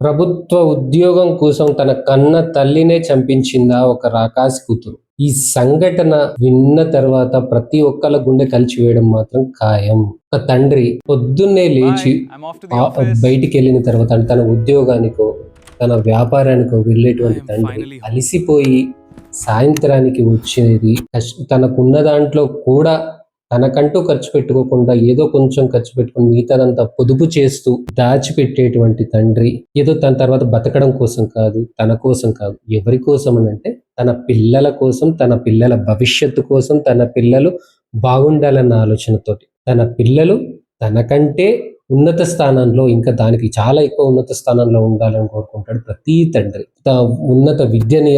ప్రభుత్వ ఉద్యోగం కోసం తన కన్న తల్లినే చంపించిందా ఒక రాకాసి కూతురు. ఈ సంఘటన విన్న తర్వాత ప్రతి ఒక్కళ్ళ గుండె కలిచివేయడం మాత్రం ఖాయం. ఒక తండ్రి పొద్దున్నే లేచి బయటికి వెళ్ళిన తర్వాత తన ఉద్యోగానికో తన వ్యాపారానికో వెళ్ళేటువంటి తండ్రి అలిసిపోయి సాయంత్రానికి వచ్చేది తనకున్న దాంట్లో కూడా తనకంటూ ఖర్చు పెట్టుకోకుండా ఏదో కొంచెం ఖర్చు పెట్టుకుని మిగతాదంతా పొదుపు చేస్తూ దాచిపెట్టేటువంటి తండ్రి ఏదో తన తర్వాత బతకడం కోసం కాదు, తన కోసం కాదు, ఎవరి కోసం అనంటే తన పిల్లల కోసం, తన పిల్లల భవిష్యత్తు కోసం, తన పిల్లలు బాగుండాలన్న ఆలోచనతోటి తన పిల్లలు తనకంటే ఉన్నత స్థానంలో ఇంకా దానికి చాలా ఎక్కువ ఉన్నత స్థానంలో ఉండాలని కోరుకుంటాడు ప్రతి తండ్రి. ఉన్నత విద్యని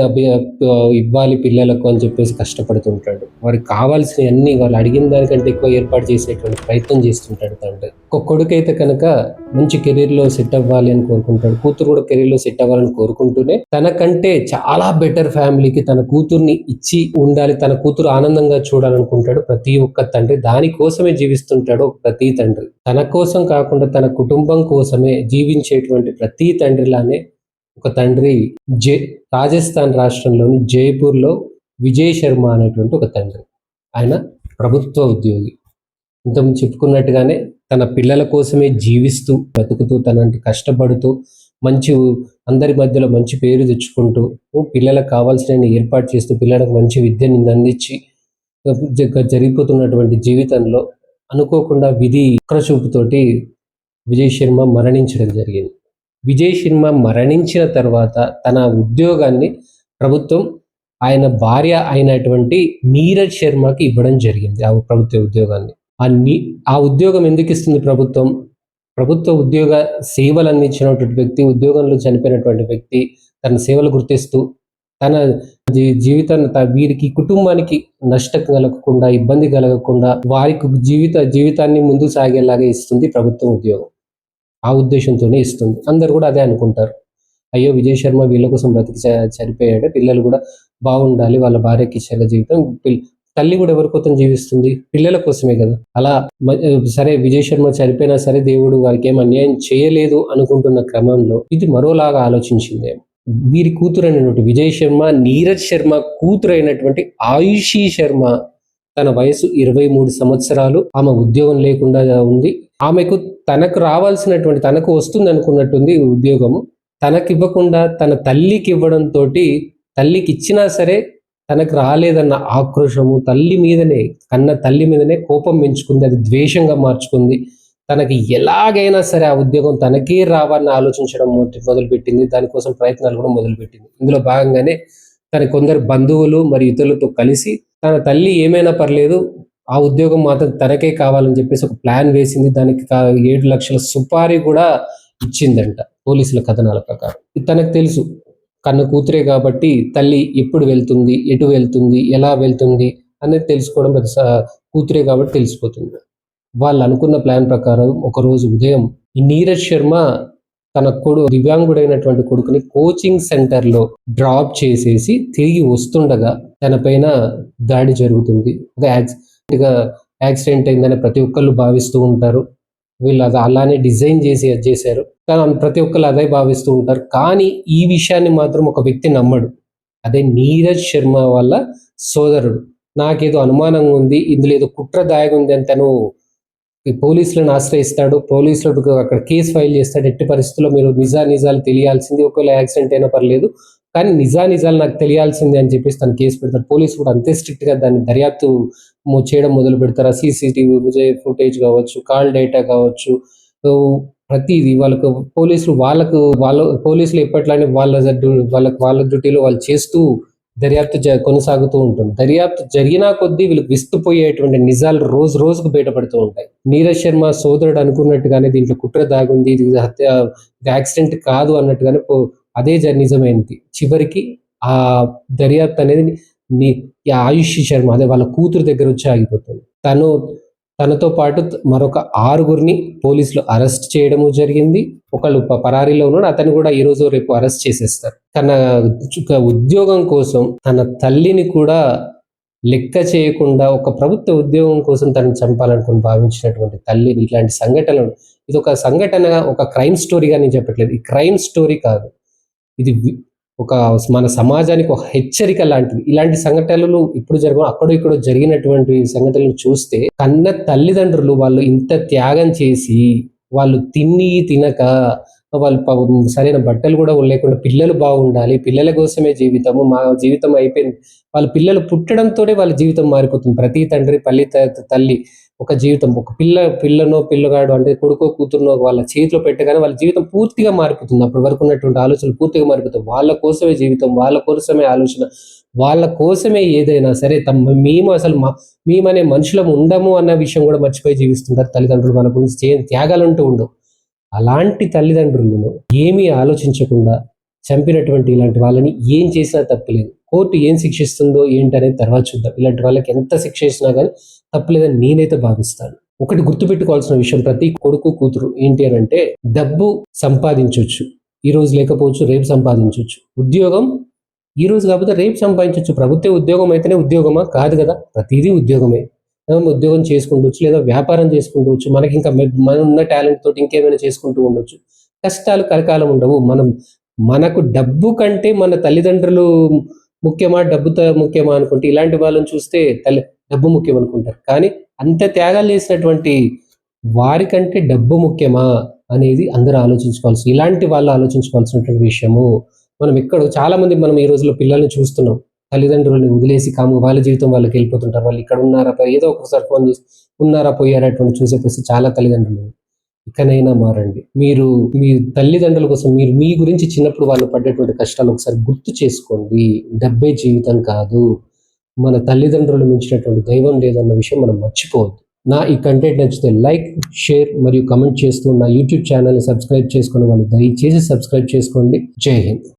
ఇవ్వాలి పిల్లలకు అని చెప్పేసి కష్టపడుతుంటాడు. వారికి కావాల్సిన అన్ని వాళ్ళు అడిగిన దానికంటే ఎక్కువ ఏర్పాటు చేసేటువంటి ప్రయత్నం చేస్తుంటాడు తండ్రి. ఒక కొడుకైతే కనుక మంచి కెరీర్ లో సెట్ అవ్వాలి అని కోరుకుంటాడు, కూతురు కూడా కెరీర్ లో సెట్ అవ్వాలని కోరుకుంటూనే తనకంటే చాలా బెటర్ ఫ్యామిలీకి తన కూతుర్ని ఇచ్చి ఉండాలి, తన కూతురు ఆనందంగా చూడాలనుకుంటాడు ప్రతి ఒక్క తండ్రి. దానికోసమే జీవిస్తుంటాడు ప్రతి తండ్రి. తన కోసం కాకుండా తన కుటుంబం కోసమే జీవించేటువంటి ప్రతి తండ్రిలానే ఒక తండ్రి రాజస్థాన్ రాష్ట్రంలోని జైపూర్లో విజయ్ శర్మ అనేటువంటి ఒక తండ్రి. ఆయన ప్రభుత్వ ఉద్యోగి. ఇంతకుముందు చెప్పుకున్నట్టుగానే తన పిల్లల కోసమే జీవిస్తూ బతుకుతూ తనంటే కష్టపడుతూ మంచి అందరి మధ్యలో మంచి పేరు తెచ్చుకుంటూ పిల్లలకు కావాల్సిన ఏర్పాటు చేస్తూ పిల్లలకు మంచి విద్యని అందించి జరిగిపోతున్నటువంటి జీవితంలో అనుకోకుండా విధి వక్రచూపుతోటి విజయ్ శర్మ మరణించడం జరిగింది. విజయ్ శర్మ మరణించిన తర్వాత తన ఉద్యోగాన్ని ప్రభుత్వం ఆయన భార్య అయినటువంటి నీరజ్ శర్మకి ఇవ్వడం జరిగింది. ఆ ప్రభుత్వ ఉద్యోగాన్ని. ఆ ఉద్యోగం ఎందుకు ఇస్తుంది ప్రభుత్వం? ప్రభుత్వ ఉద్యోగ సేవలు అందించినటువంటి వ్యక్తి, ఉద్యోగంలో చనిపోయినటువంటి వ్యక్తి తన సేవలు గుర్తిస్తూ తన జీవితాన్ని వీరికి కుటుంబానికి నష్టం కలగకుండా, ఇబ్బంది కలగకుండా వారికి జీవితాన్ని ముందుకు సాగేలాగా ఇస్తుంది ప్రభుత్వం ఉద్యోగం. ఆ ఉద్దేశంతోనే ఇస్తుంది. అందరు కూడా అదే అనుకుంటారు. అయ్యో విజయ్ శర్మ వీళ్ళ కోసం బతికి చనిపోయాడు, పిల్లలు కూడా బాగుండాలి, వాళ్ళ భార్యకి ఇచ్చేలా జీవితం. తల్లి కూడా ఎవరి కోసం జీవిస్తుంది? పిల్లల కోసమే కదా. అలా సరే విజయ్ శర్మ చనిపోయినా సరే దేవుడు వారికి ఏం అన్యాయం చేయలేదు అనుకుంటున్న క్రమంలో ఇది మరోలాగా ఆలోచించిందేమో. వీరి కూతురు అయినటువంటి విజయ్ శర్మ, నీరజ్ శర్మ కూతురు అయినటువంటి ఆయుషి శర్మ తన వయసు 23 సంవత్సరాలు. ఆమె ఉద్యోగం లేకుండా ఉంది. ఆమెకు తనకు రావాల్సినటువంటి తనకు వస్తుంది అనుకున్నట్టుంది ఉద్యోగము, తనకి ఇవ్వకుండా తన తల్లికి ఇవ్వడంతో తల్లికి ఇచ్చినా సరే తనకు రాలేదన్న ఆక్రోశము తల్లి మీదనే కోపం పెంచుకుంది. అది ద్వేషంగా మార్చుకుంది. తనకి ఎలాగైనా సరే ఆ ఉద్యోగం తనకే రావాలని ఆలోచించడం మొదలుపెట్టింది. దానికోసం ప్రయత్నాలు కూడా మొదలుపెట్టింది. ఇందులో భాగంగానే తన కొందరు బంధువులు మరియు ఇతరులతో కలిసి తన తల్లి ఏమైనా పర్లేదు ఆ ఉద్యోగం మాత్రం తనకే కావాలని చెప్పేసి ఒక ప్లాన్ వేసింది. దానికి 7 లక్షల సుపారీ కూడా ఇచ్చిందంట పోలీసుల కథనాల ప్రకారం. తనకు తెలుసు కన్న కూతురే కాబట్టి తల్లి ఎప్పుడు వెళ్తుంది, ఎటు వెళ్తుంది, ఎలా వెళ్తుంది అనేది తెలుసుకోవడం కూతురే కాబట్టి తెలిసిపోతుంది. వాళ్ళు అనుకున్న ప్లాన్ ప్రకారం ఒకరోజు ఉదయం ఈ నీరజ్ శర్మ తన దివ్యాంగుడైనటువంటి కొడుకుని కోచింగ్ సెంటర్లో డ్రాప్ చేసేసి తిరిగి వస్తుండగా తన పైన దాడి జరుగుతుంది. యాక్సిడెంట్ అయిందని ప్రతి ఒక్కళ్ళు భావిస్తూ ఉంటారు. వీళ్ళు అది అలానే డిజైన్ చేశారు. కానీ ప్రతి ఒక్కళ్ళు అదే భావిస్తూ ఉంటారు. కానీ ఈ విషయాన్ని మాత్రం ఒక వ్యక్తి నమ్మడు. అదే నీరజ్ శర్మ వాళ్ళ సోదరుడు. నాకేదో అనుమానంగా ఉంది, ఇందులో ఏదో కుట్ర దాగి ఉంది అని తను పోలీసులను ఆశ్రయిస్తాడు. పోలీసులకు అక్కడ కేసు ఫైల్ చేస్తాడు. ఎట్టి పరిస్థితుల్లో మీరు నిజాలు తెలియాల్సింది, ఒకవేళ యాక్సిడెంట్ అయినా పర్లేదు కానీ నిజాలు నాకు తెలియాల్సిందే అని చెప్పేసి తను కేసు పెడతారు. పోలీసు కూడా అంతే స్ట్రిక్ట్ గా దాన్ని దర్యాప్తు చేయడం మొదలు పెడతారు. CCTV ఫుటేజ్ కావచ్చు, కాల్ డేటా కావచ్చు, ప్రతిదీ వాళ్ళకు పోలీసులు ఎప్పట్లానే వాళ్ళ డ్యూటీలో వాళ్ళు చేస్తూ దర్యాప్తు కొనసాగుతూ ఉంటుంది. దర్యాప్తు జరిగినా కొద్దీ వీళ్ళకి విస్తుపోయేటువంటి నిజాలు రోజు రోజుకు బయటపడుతూ ఉంటాయి. నీరజ్ శర్మ సోదరుడు అనుకున్నట్టుగానే దీంట్లో కుట్ర దాగుంది, ఇది యాక్సిడెంట్ కాదు అన్నట్టుగానే అదే నిజమైంది. చివరికి ఆ దర్యాప్తు అనేది ఆయుషి శర్మ అదే వాళ్ళ కూతురు దగ్గర వచ్చి ఆగిపోతుంది. తనతో పాటు మరొక 6గురిని పోలీసులు అరెస్ట్ చేయడము జరిగింది. ఒకళ్ళు పరారీలో ఉన్నాడు, అతను కూడా ఈ రోజు రేపు అరెస్ట్ చేసేస్తారు. తన ఉద్యోగం కోసం తన తల్లిని కూడా లెక్క చేయకుండా ఒక ప్రభుత్వ ఉద్యోగం కోసం తనను చంపాలనుకుని భావించినటువంటి తల్లిని ఇట్లాంటి సంఘటనలు ఇది ఒక సంఘటన, ఒక క్రైమ్ స్టోరీగా నేను చెప్పట్లేదు. ఈ క్రైమ్ స్టోరీ కాదు. ఇది ఒక మన సమాజానికి ఒక హెచ్చరిక లాంటిది. ఇలాంటి సంఘటనలు ఇప్పుడు జరగవు. అక్కడో ఇక్కడో జరిగినటువంటి సంఘటనలు చూస్తే కన్న తల్లిదండ్రులు వాళ్ళు ఇంత త్యాగం చేసి, వాళ్ళు తిని తినక, వాళ్ళు పాపం సరైన బట్టలు కూడా లేకుండా పిల్లలు బాగుండాలి, పిల్లల కోసమే జీవితము, మా జీవితం అయిపోయింది. వాళ్ళ పిల్లలు పుట్టడంతోనే వాళ్ళ జీవితం మారిపోతుంది. ప్రతి తండ్రి తల్లి ఒక జీవితం, ఒక పిల్లనో పిల్లగాడు అంటే కొడుకో కూతురునో వాళ్ళ చేతిలో పెట్టగానే వాళ్ళ జీవితం పూర్తిగా మారిపోతుంది. అప్పటి వరకు ఉన్నటువంటి ఆలోచనలు పూర్తిగా మారిపోతాయి. వాళ్ళ కోసమే జీవితం, వాళ్ళ కోసమే ఆలోచన, వాళ్ళ కోసమే ఏదైనా సరే. మేము అసలు మేమనే మనుషులం ఉండము అన్న విషయం కూడా మర్చిపోయి జీవిస్తుంటారు తల్లిదండ్రులు. మన గురించి త్యాగాలంటూ ఉండవు. అలాంటి తల్లిదండ్రులను ఏమీ ఆలోచించకుండా చంపినటువంటి ఇలాంటి వాళ్ళని ఏం చేసినా తప్పులేదు. కోర్టు ఏం శిక్షిస్తుందో ఏంటనేది తర్వాత చూద్దాం. ఇలాంటి వాళ్ళకి ఎంత శిక్ష ఇచ్చినా కానీ తప్పులేదని నేనైతే భావిస్తాను. ఒకటి గుర్తుపెట్టుకోవాల్సిన విషయం ప్రతి కొడుకు కూతురు ఏంటి అనంటే, డబ్బు సంపాదించొచ్చు, ఈ రోజు లేకపోవచ్చు, రేపు సంపాదించొచ్చు. ఉద్యోగం ఈ రోజు కాకపోతే రేపు సంపాదించొచ్చు. ప్రభుత్వ ఉద్యోగం అయితేనే ఉద్యోగమా? కాదు కదా. ప్రతిదీ ఉద్యోగమే. ఉద్యోగం చేసుకుంటవచ్చు, లేదా వ్యాపారం చేసుకుంటవచ్చు. మనకి ఇంకా మనం ఉన్న టాలెంట్ తోటి ఇంకేమైనా చేసుకుంటూ ఉండొచ్చు. కష్టాలు కలకాలం ఉండవు. మనకు డబ్బు కంటే మన తల్లిదండ్రులు ముఖ్యమా, డబ్బుతో ముఖ్యమా అనుకుంటే, ఇలాంటి వాళ్ళని చూస్తే డబ్బు ముఖ్యం అనుకుంటారు. కానీ అంత త్యాగాలు చేసినటువంటి వారికంటే డబ్బు ముఖ్యమా అనేది అందరూ ఆలోచించుకోవాల్సి, ఇలాంటి వాళ్ళు ఆలోచించుకోవాల్సినటువంటి విషయము. చాలా మంది మనం ఈ రోజుల్లో పిల్లల్ని చూస్తున్నాం. తల్లిదండ్రులను వదిలేసి వాళ్ళ జీవితం వాళ్ళకి వెళ్ళిపోతుంటారు. వాళ్ళు ఇక్కడ ఉన్నారా, ఏదో ఒకసారి ఫోన్ చేసి ఉన్నారా పోయారా అటువంటి చూసే పరిస్థితి చాలా తల్లిదండ్రులు. ఇకనైనా మారండి. మీరు మీ తల్లిదండ్రుల కోసం, మీరు మీ గురించి చిన్నప్పుడు వాళ్ళు పడ్డటువంటి కష్టాలు ఒకసారి గుర్తు చేసుకోండి. డబ్బే జీవితం కాదు, మన తల్లిదండ్రులు మించినటువంటి దైవం లేదన్న విషయం మనం మర్చిపోవద్దు. నా ఈ కంటెంట్ నచ్చితే లైక్, షేర్ మరియు కమెంట్ చేస్తూ నా యూట్యూబ్ ఛానల్ని సబ్స్క్రైబ్ చేసుకునే వాళ్ళు దయచేసి సబ్స్క్రైబ్ చేసుకోండి. జై హింద్.